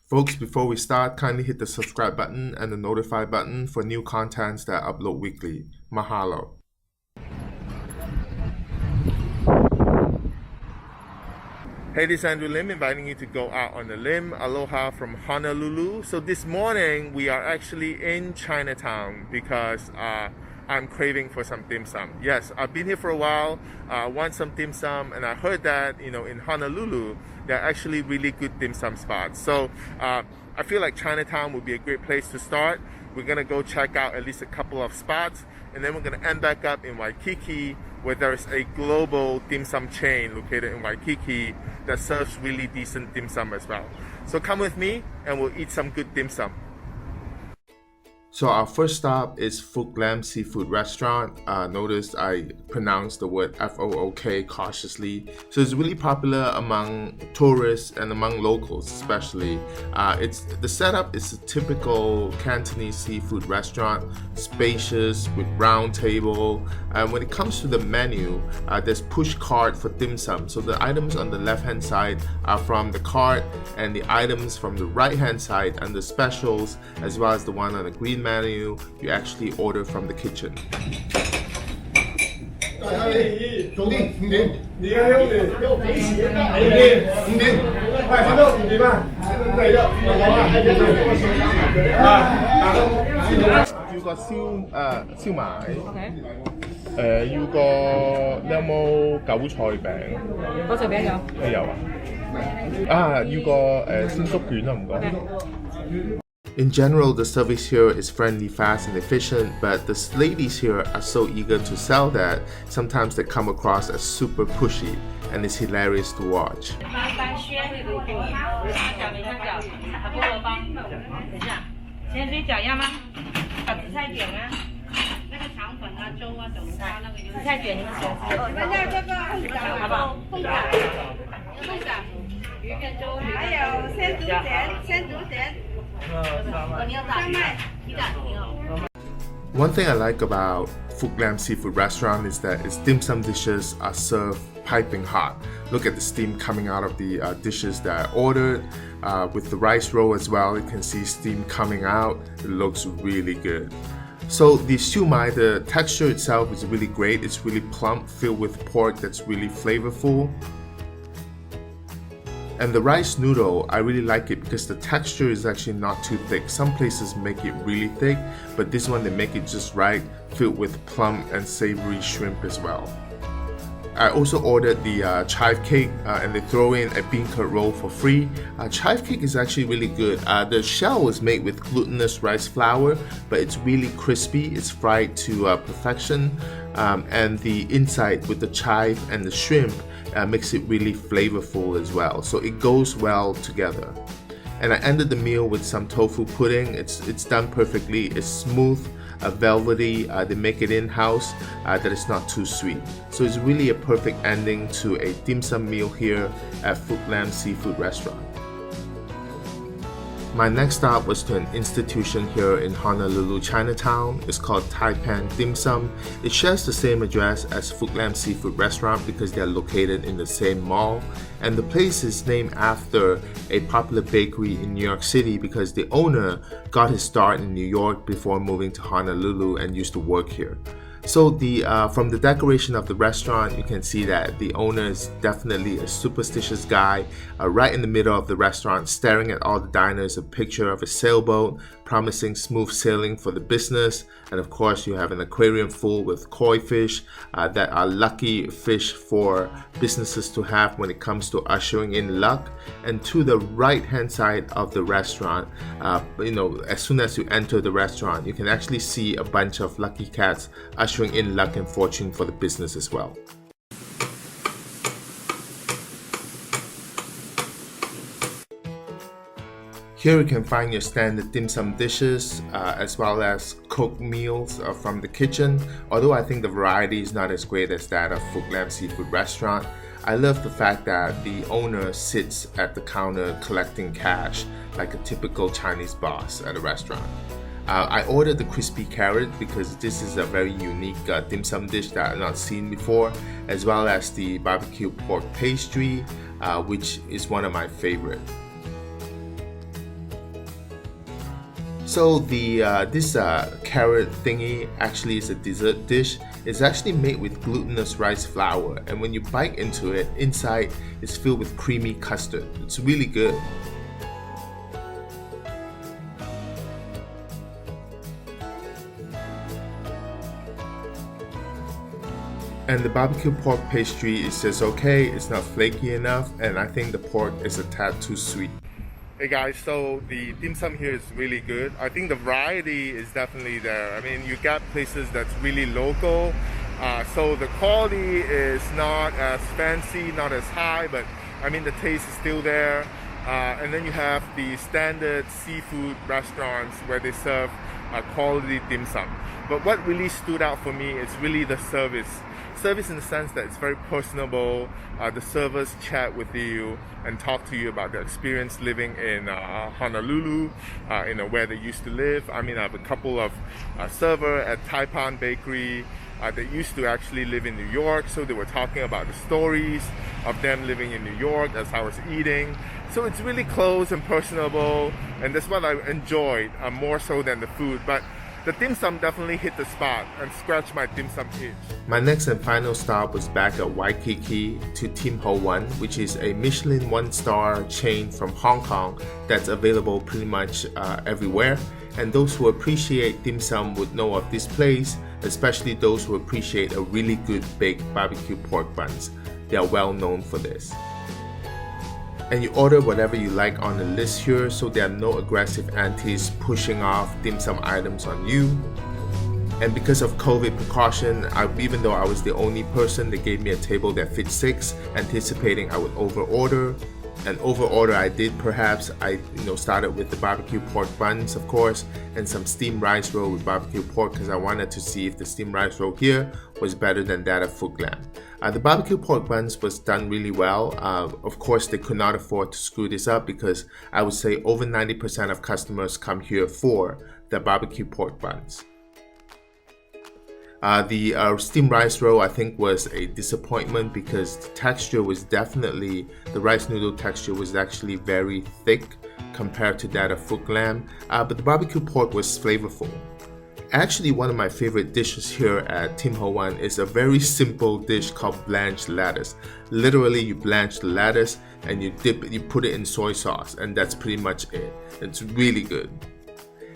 Folks, before we start, kindly hit the subscribe button and the notify button for new contents that I upload weekly. Mahalo. Hey, this is Andrew Lim inviting you to go out on a limb. Aloha from Honolulu. So this morning we are actually in Chinatown because I'm craving for some dim sum. Yes, I've been here for a while, want some dim sum, and I heard that, in Honolulu, there are actually really good dim sum spots. So I feel like Chinatown would be a great place to start. We're gonna go check out at least a couple of spots, and then we're gonna end back up in Waikiki, where there is a global dim sum chain located in Waikiki that serves really decent dim sum as well. So come with me and we'll eat some good dim sum. So our first stop is Fook Lam Seafood Restaurant. Notice I pronounced the word F-O-O-K cautiously. So it's really popular among tourists and among locals especially. The setup is a typical Cantonese seafood restaurant, spacious with round table. When it comes to the menu, there's push cart for dim sum. So the items on the left hand side are from the cart, and the items from the right hand side under specials, as well as the one on the green menu, you actually order from the kitchen. You got shumai. Okay. 要個你有冇韭菜餅？韭菜餅有。你有啊？要個鮮粟卷啦，唔該。In general, the service here is friendly, fast, and efficient, but the ladies here are so eager to sell that sometimes they come across as super pushy, and it's hilarious to watch. 咸水饺要吗？紫菜卷啊，那个肠粉啊、粥啊、韭菜那个紫菜卷你们喜欢吃？你们要这个好不好？凤爪，凤爪，鱼片粥，还有鲜竹卷，鲜竹卷。One thing I like about Fook Lam Seafood Restaurant is that its dim sum dishes are served piping hot. Look at the steam coming out of the dishes that I ordered. With the rice roll as well, you can see steam coming out. It looks really good. So the shumai, the texture itself is really great. It's really plump, filled with pork that's really flavorful. And the rice noodle, I really like it because the texture is actually not too thick. Some places make it really thick, but this one they make it just right, filled with plump and savory shrimp as well. I also ordered the chive cake and they throw in a bean curd roll for free. Chive cake is actually really good. The shell was made with glutinous rice flour, but it's really crispy. It's fried to perfection, and the inside with the chive and the shrimp makes it really flavorful as well. So it goes well together. And I ended the meal with some tofu pudding. It's done perfectly. It's smooth, velvety. They make it in-house, that is not too sweet. So it's really a perfect ending to a dim sum meal here at Fook Lam Seafood Restaurant. My next stop was to an institution here in Honolulu, Chinatown. It's called Tai Pan Dim Sum. It shares the same address as Fook Lam Seafood Restaurant because they're located in the same mall. And the place is named after a popular bakery in New York City because the owner got his start in New York before moving to Honolulu and used to work here. So from the decoration of the restaurant, you can see that the owner is definitely a superstitious guy. Right in the middle of the restaurant, staring at all the diners, a picture of a sailboat promising smooth sailing for the business. And of course, you have an aquarium full with koi fish that are lucky fish for businesses to have when it comes to ushering in luck. And to the right-hand side of the restaurant, as soon as you enter the restaurant, you can actually see a bunch of lucky cats ushering in luck and fortune for the business as well. Here you can find your standard dim sum dishes as well as cooked meals from the kitchen. Although I think the variety is not as great as that of Fook Lam Seafood Restaurant, I love the fact that the owner sits at the counter collecting cash like a typical Chinese boss at a restaurant. I ordered the crispy carrot because this is a very unique dim sum dish that I've not seen before, as well as the barbecue pork pastry, which is one of my favorite. So this carrot thingy actually is a dessert dish. It's actually made with glutinous rice flour, and when you bite into it, inside is filled with creamy custard. It's really good. And the barbecue pork pastry is just okay, it's not flaky enough, and I think the pork is a tad too sweet. Hey guys, so the dim sum here is really good. I think the variety is definitely there. I mean, you got places that's really local, so the quality is not as fancy, not as high, but I mean the taste is still there. And then you have the standard seafood restaurants where they serve quality dim sum. But what really stood out for me is really the service. Service in the sense that it's very personable. The servers chat with you and talk to you about their experience living in Honolulu, where they used to live. I mean, I have a couple of servers at Tai Pan Bakery that used to actually live in New York, so they were talking about the stories of them living in New York as I was eating. So it's really close and personable, and that's what I enjoyed more so than the food. But the dim sum definitely hit the spot and scratched my dim sum itch. My next and final stop was back at Waikiki to Tim Ho Wan, which is a Michelin 1-star chain from Hong Kong that's available pretty much everywhere. And those who appreciate dim sum would know of this place, especially those who appreciate a really good baked barbecue pork buns. They are well known for this. And you order whatever you like on the list here, so there are no aggressive aunties pushing off dim sum items on you. And because of COVID precaution, even though I was the only person, they gave me a table that fit 6, anticipating I would overorder. And overorder I did. Perhaps I started with the barbecue pork buns, of course, and some steamed rice roll with barbecue pork because I wanted to see if the steamed rice roll here was better than that of Fook Lam. The barbecue pork buns was done really well. Of course, they could not afford to screw this up because I would say over 90% of customers come here for the barbecue pork buns. The steamed rice roll I think was a disappointment because the texture was definitely, the rice noodle texture was actually very thick compared to that of Fook Lam, but the barbecue pork was flavorful. Actually, one of my favorite dishes here at Tim Ho Wan is a very simple dish called blanched lettuce. Literally, you blanch the lettuce and you put it in soy sauce, and that's pretty much it. It's really good.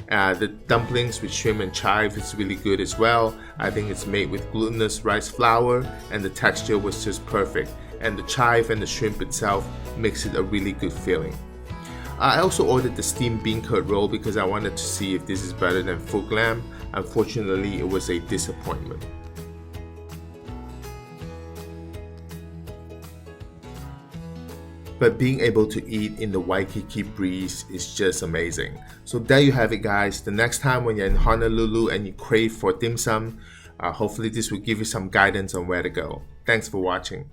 The dumplings with shrimp and chive is really good as well. I think it's made with glutinous rice flour and the texture was just perfect. And the chive and the shrimp itself makes it a really good feeling. I also ordered the steamed bean curd roll because I wanted to see if this is better than Fook Lam. Unfortunately, it was a disappointment. But being able to eat in the Waikiki breeze is just amazing. So there you have it, guys. The next time when you're in Honolulu and you crave for dim sum, hopefully this will give you some guidance on where to go. Thanks for watching.